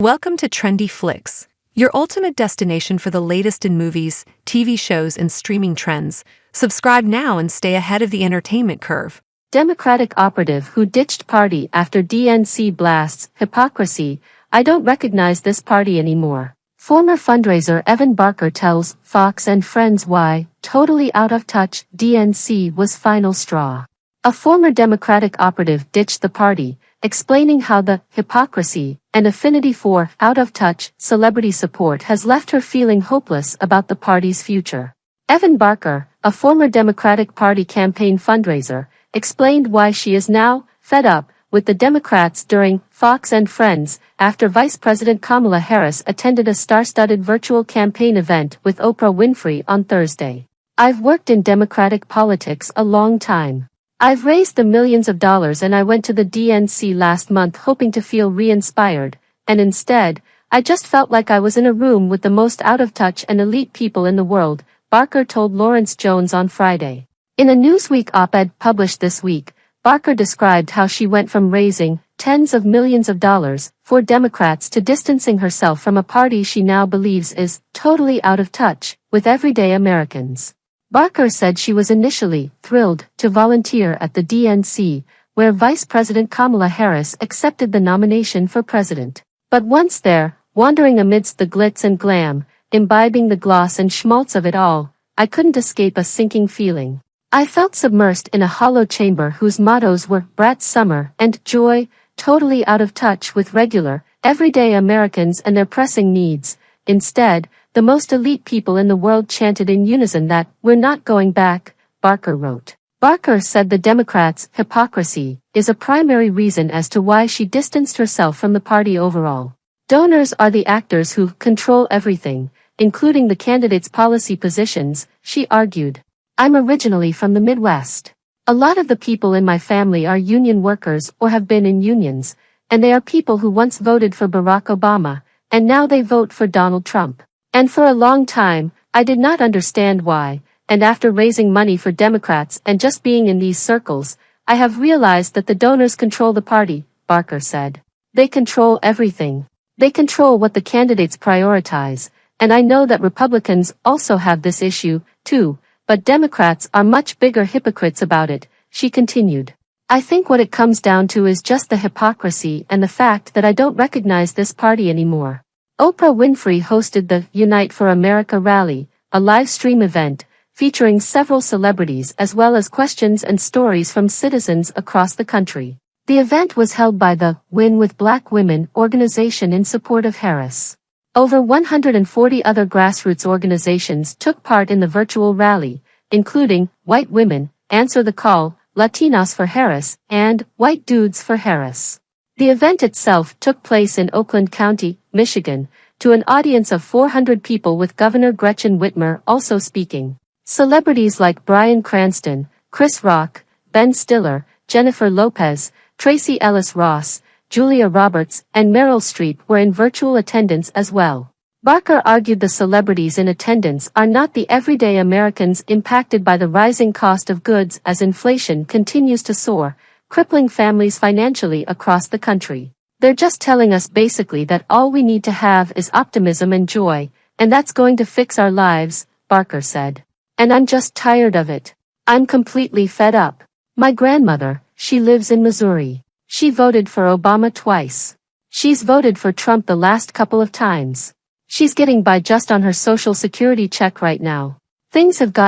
Welcome to Trendy Flicks, your ultimate destination for the latest in movies, TV shows, and streaming trends. Subscribe now and stay ahead of the entertainment curve. Democratic operative who ditched party after DNC blasts hypocrisy. I don't recognize this party anymore. Former fundraiser Evan Barker tells Fox and Friends why, totally out of touch, DNC was final straw. A former Democratic operative ditched the party, explaining how the hypocrisy and affinity for out-of-touch celebrity support has left her feeling hopeless about the party's future. Evan Barker, a former Democratic Party campaign fundraiser, explained why she is now fed up with the Democrats during Fox and Friends after Vice President Kamala Harris attended a star-studded virtual campaign event with Oprah Winfrey on Thursday. "I've worked in Democratic politics a long time. I've raised the millions of dollars and I went to the DNC last month hoping to feel re-inspired, and instead, I just felt like I was in a room with the most out-of-touch and elite people in the world," Barker told Lawrence Jones on Friday. In a Newsweek op-ed published this week, Barker described how she went from raising tens of millions of dollars for Democrats to distancing herself from a party she now believes is totally out of touch with everyday Americans. Barker said she was initially thrilled to volunteer at the DNC, where Vice President Kamala Harris accepted the nomination for president. But once there, wandering amidst the glitz and glam, imbibing the gloss and schmaltz of it all, I couldn't escape a sinking feeling. I felt submersed in a hollow chamber whose mottos were Brat Summer and Joy, totally out of touch with regular, everyday Americans and their pressing needs. Instead, the most elite people in the world chanted in unison that "we're not going back," Barker wrote. Barker said the Democrats' hypocrisy is a primary reason as to why she distanced herself from the party overall. "Donors are the actors who control everything, including the candidates' policy positions," she argued. "I'm originally from the Midwest. A lot of the people in my family are union workers or have been in unions, and they are people who once voted for Barack Obama, and now they vote for Donald Trump. And for a long time, I did not understand why, and after raising money for Democrats and just being in these circles, I have realized that the donors control the party," Barker said. "They control everything. They control what the candidates prioritize, and I know that Republicans also have this issue, too, but Democrats are much bigger hypocrites about it," she continued. "I think what it comes down to is just the hypocrisy and the fact that I don't recognize this party anymore." Oprah Winfrey hosted the Unite for America rally, a live stream event, featuring several celebrities as well as questions and stories from citizens across the country. The event was held by the Win with Black Women organization in support of Harris. Over 140 other grassroots organizations took part in the virtual rally, including White Women, Answer the Call, Latinos for Harris, and White Dudes for Harris. The event itself took place in Oakland County, Michigan, to an audience of 400 people with Governor Gretchen Whitmer also speaking. Celebrities like Bryan Cranston, Chris Rock, Ben Stiller, Jennifer Lopez, Tracee Ellis Ross, Julia Roberts, and Meryl Streep were in virtual attendance as well. Barker argued the celebrities in attendance are not the everyday Americans impacted by the rising cost of goods as inflation continues to soar, crippling families financially across the country. "They're just telling us basically that all we need to have is optimism and joy, and that's going to fix our lives," Barker said. "And I'm just tired of it. I'm completely fed up. My grandmother, she lives in Missouri. She voted for Obama twice. She's voted for Trump the last couple of times. She's getting by just on her Social Security check right now. Things have gotten